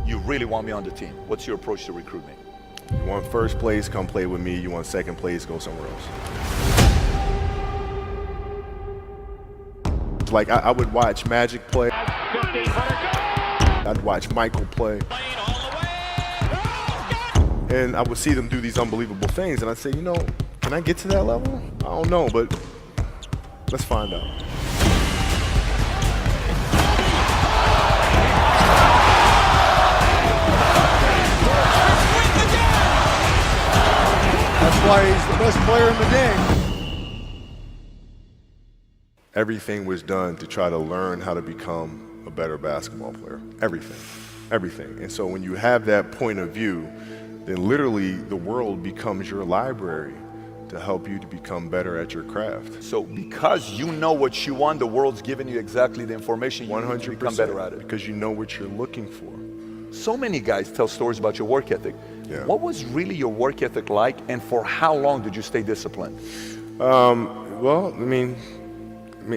you really want me on the team. What's your approach to recruitment? You want first place, come play with me. You want second place, go somewhere else. Like I would watch Magic play. I'd watch Michael play. And I would see them do these unbelievable things, and I'd say, you know, can I get to that level? I don't know, but let's find out. That's why he's the best player in the game. Everything was done to try to learn how to become a better basketball player. Everything. And so when you have that point of view, then literally the world becomes your library to help you to become better at your craft. So because you know what you want, the world's giving you exactly the information you need to become better at it. Because you know what you're looking for. So many guys tell stories about your work ethic. Yeah. What was really your work ethic like, and for how long did you stay disciplined? Well, I mean,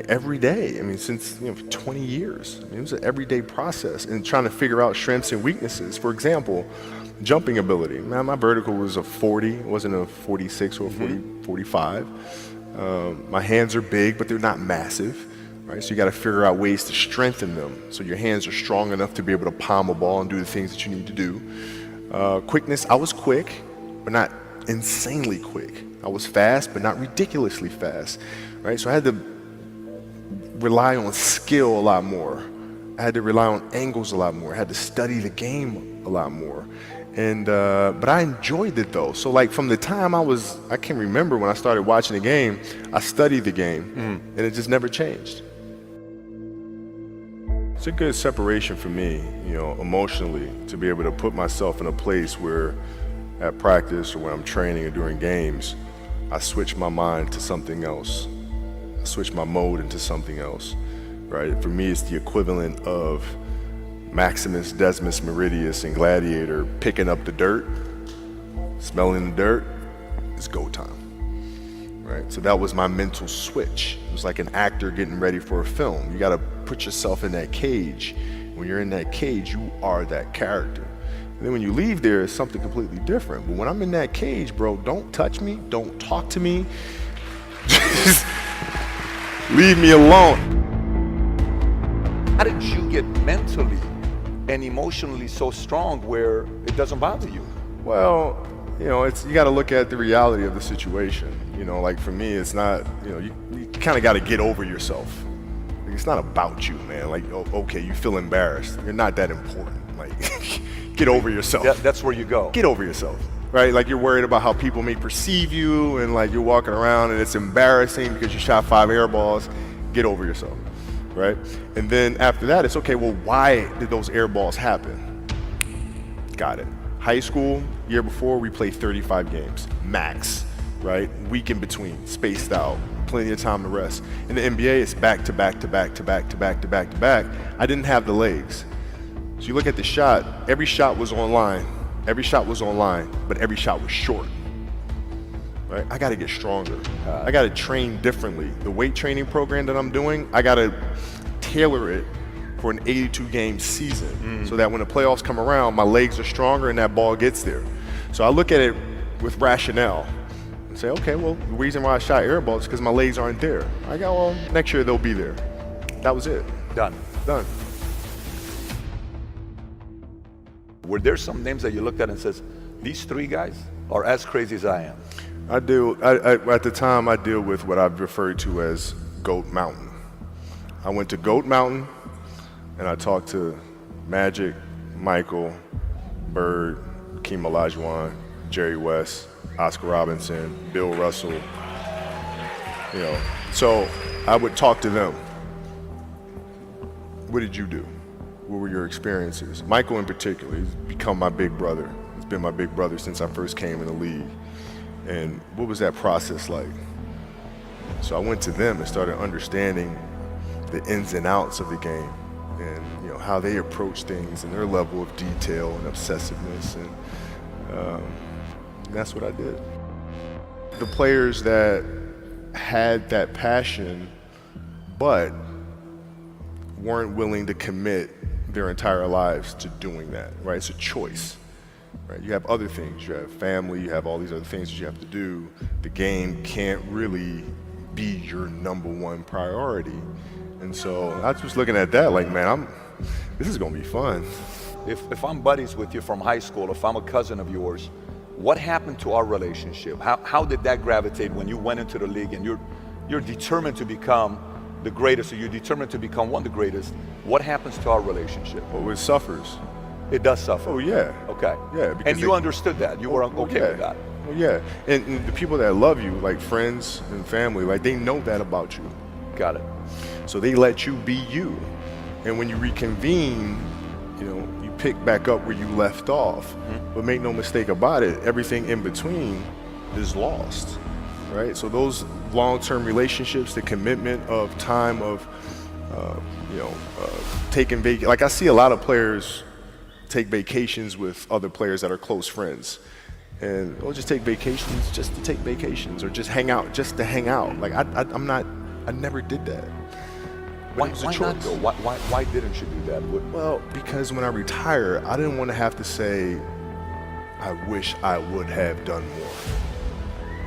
every day. I mean, since 20 years. I mean, it was an everyday process, and trying to figure out strengths and weaknesses. For example, jumping ability. Man, my vertical was a 40, it wasn't a 46 or a 45. My hands are big, but they're not massive. Right? So you got to figure out ways to strengthen them so your hands are strong enough to be able to palm a ball and do the things that you need to do. Quickness, I was quick, but not insanely quick. I was fast, but not ridiculously fast. Right? So I had to rely on skill a lot more. I had to rely on angles a lot more. I had to study the game a lot more. And but I enjoyed it though. So like from the time I can remember when I started watching the game, I studied the game, and it just never changed. It's a good separation for me, emotionally, to be able to put myself in a place where at practice or when I'm training or during games, I switch my mind to something else. I switch my mode into something else, right? For me, it's the equivalent of Maximus, Decimus Meridius, and Gladiator picking up the dirt, smelling the dirt. It's go time, right? So that was my mental switch. It was like an actor getting ready for a film. You got to put yourself in that cage. When you're in that cage, you are that character. And then when you leave there, it's something completely different. But when I'm in that cage, bro, don't touch me, don't talk to me. Just leave me alone. How did you get mentally and emotionally so strong where it doesn't bother you? Well, you got to look at the reality of the situation. Like for me, it's not, you kind of got to get over yourself. It's not about you, man. Like, okay, you feel embarrassed. You're not that important. Like, get over yourself. That's where you go. Get over yourself, right? Like you're worried about how people may perceive you, and like you're walking around and it's embarrassing because you shot 5 air balls. Get over yourself, right? And then after that, it's okay, well, why did those air balls happen? Got it. High school, year before, we played 35 games, max, right? Week in between, spaced out, plenty of time to rest. In the NBA, it's back to back to back to back to back to back to back. I didn't have the legs. So you look at the shot, every shot was online. Every shot was online, but every shot was short. Right? I got to get stronger. I got to train differently. The weight training program that I'm doing, I got to tailor it for an 82-game season so that when the playoffs come around, my legs are stronger and that ball gets there. So I look at it with rationale and say, okay, well, the reason why I shot air balls is because my legs aren't there. I go, well, next year they'll be there. That was it. Done. Were there some names that you looked at and says, these 3 guys are as crazy as I am? At the time, I deal with what I've referred to as Goat Mountain. I went to Goat Mountain and I talked to Magic, Michael, Bird, Hakeem Olajuwon, Jerry West, Oscar Robinson, Bill Russell. So I would talk to them. What did you do? What were your experiences? Michael in particular, he's become my big brother. He's been my big brother since I first came in the league. And what was that process like? So I went to them and started understanding the ins and outs of the game and how they approach things and their level of detail and obsessiveness, and that's what I did. The players that had that passion but weren't willing to commit their entire lives to doing that, right? It's a choice, right? You have other things, you have family, you have all these other things that you have to do. The game can't really be your #1 priority. And so I was looking at that like, man, this is gonna be fun. If I'm buddies with you from high school, if I'm a cousin of yours, what happened to our relationship? How did that gravitate when you went into the league and you're determined to become the greatest, or you're determined to become one of the greatest? What happens to our relationship? Oh, it suffers. It does suffer. Oh yeah. Okay. Yeah. And you understood that. You were okay with that. Well, yeah. And the people that love you, like friends and family, like they know that about you. Got it. So they let you be you. And when you reconvene, you pick back up where you left off. But make no mistake about it, everything in between is lost, right? So those long-term relationships, the commitment of time of, taking vacation. Like I see a lot of players take vacations with other players that are close friends. And they'll just take vacations just to take vacations, or just hang out just to hang out. Like I never did that. But Why it was a not choice. though? Why didn't you do that? Well, because when I retire, I didn't want to have to say, I wish I would have done more.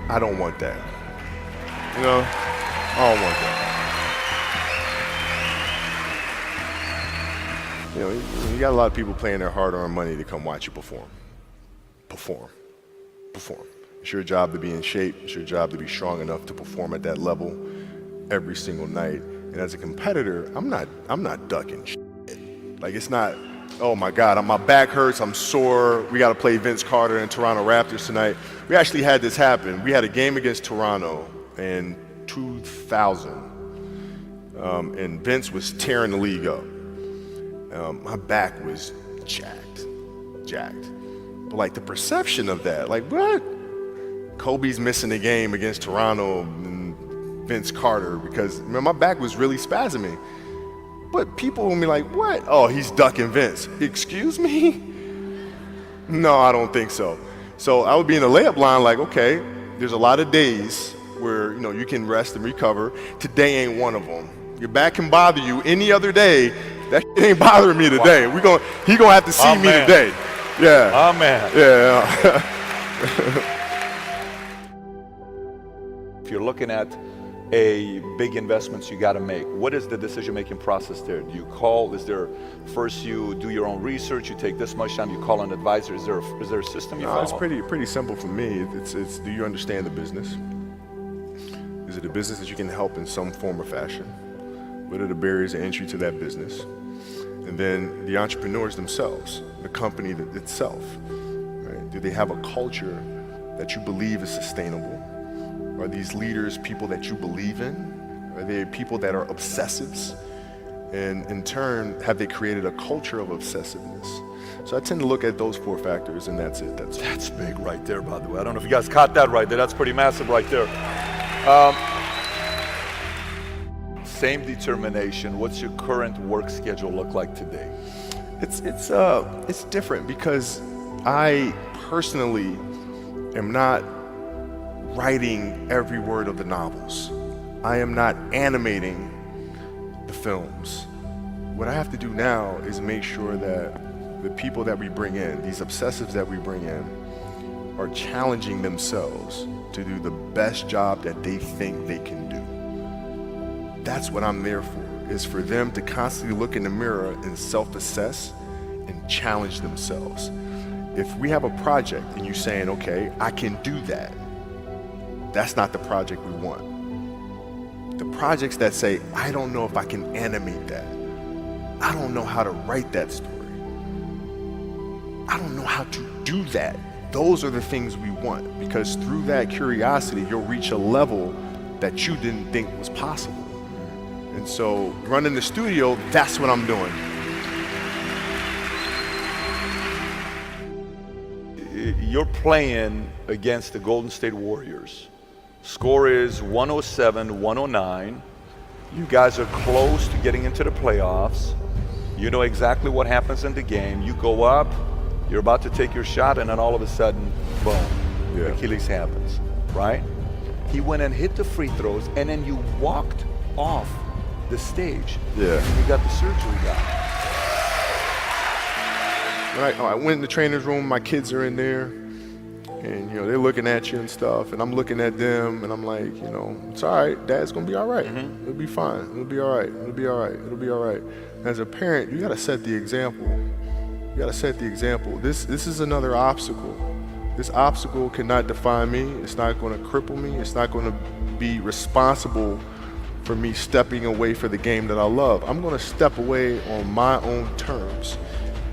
I don't want that. I don't want that. You got a lot of people paying their hard-earned money to come watch you perform. Perform. It's your job to be in shape. It's your job to be strong enough to perform at that level every single night. And as a competitor, I'm not ducking shit. Like it's not, oh my God, my back hurts, I'm sore, we got to play Vince Carter and Toronto Raptors tonight. We actually had this happen. We had a game against Toronto in 2000, and Vince was tearing the league up. My back was jacked. But like the perception of that, like what? Kobe's missing the game against Toronto and Vince Carter because my back was really spasming. But people will be like, what? Oh, he's ducking Vince. Excuse me? No, I don't think so. So I would be in the layup line like, okay, there's a lot of days where you can rest and recover. Today ain't one of them. Your back can bother you any other day. That shit ain't bothering me today. Wow. He gonna have to see me today. Yeah. Oh man. Yeah. If you're looking at a big investments you got to make, what is the decision-making process there? Do you call? Is there first you do your own research? You take this much time. You call an advisor. Is there a system you follow? It's pretty simple for me. It's do you understand the business? Is it a business that you can help in some form or fashion? What are the barriers of entry to that business? And then the entrepreneurs themselves, the company itself, right? Do they have a culture that you believe is sustainable? Are these leaders people that you believe in? Are they people that are obsessives? And in turn, have they created a culture of obsessiveness? So I tend to look at those 4 factors, and that's it. That's big right there, by the way. I don't know if you guys caught that right there. That's pretty massive right there. Same determination. What's your current work schedule look like today? It's different because I personally am not writing every word of the novels. I am not animating the films. What I have to do now is make sure that the people that we bring in, these obsessives that we bring in, are challenging themselves to do the best job that they think they can do. That's what I'm there for, is for them to constantly look in the mirror and self-assess and challenge themselves. If we have a project and you're saying, okay, I can do that, that's not the project we want. The projects that say, I don't know if I can animate that. I don't know how to write that story. I don't know how to do that. Those are the things we want, because through that curiosity, you'll reach a level that you didn't think was possible. And so running the studio, that's what I'm doing. You're playing against the Golden State Warriors. Score is 107-109. You guys are close to getting into the playoffs. You know exactly what happens in the game. You go up, you're about to take your shot, and then all of a sudden, boom, Achilles happens, right? He went and hit the free throws, and then you walked off the stage. Yeah. And you got the surgery done. I went in the trainer's room, my kids are in there, and they're looking at you and stuff, and I'm looking at them, and I'm like, it's all right, Dad's gonna be all right. It'll be fine. It'll be all right. It'll be all right. It'll be all right. As a parent, you gotta set the example. You gotta set the example. This is another obstacle. This obstacle cannot define me. It's not gonna cripple me. It's not gonna be responsible for me stepping away for the game that I love. I'm gonna step away on my own terms.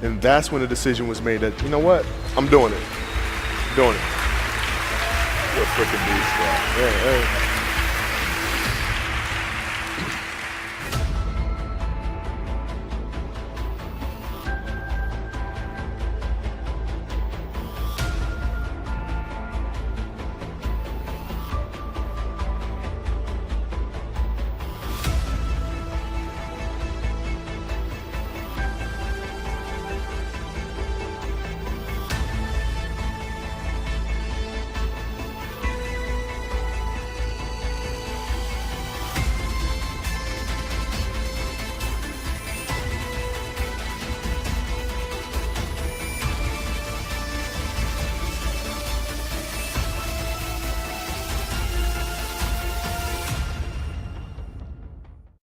And that's when the decision was made that, you know what, I'm doing it. I'm doing it. You're a freaking beast, bro. Yeah,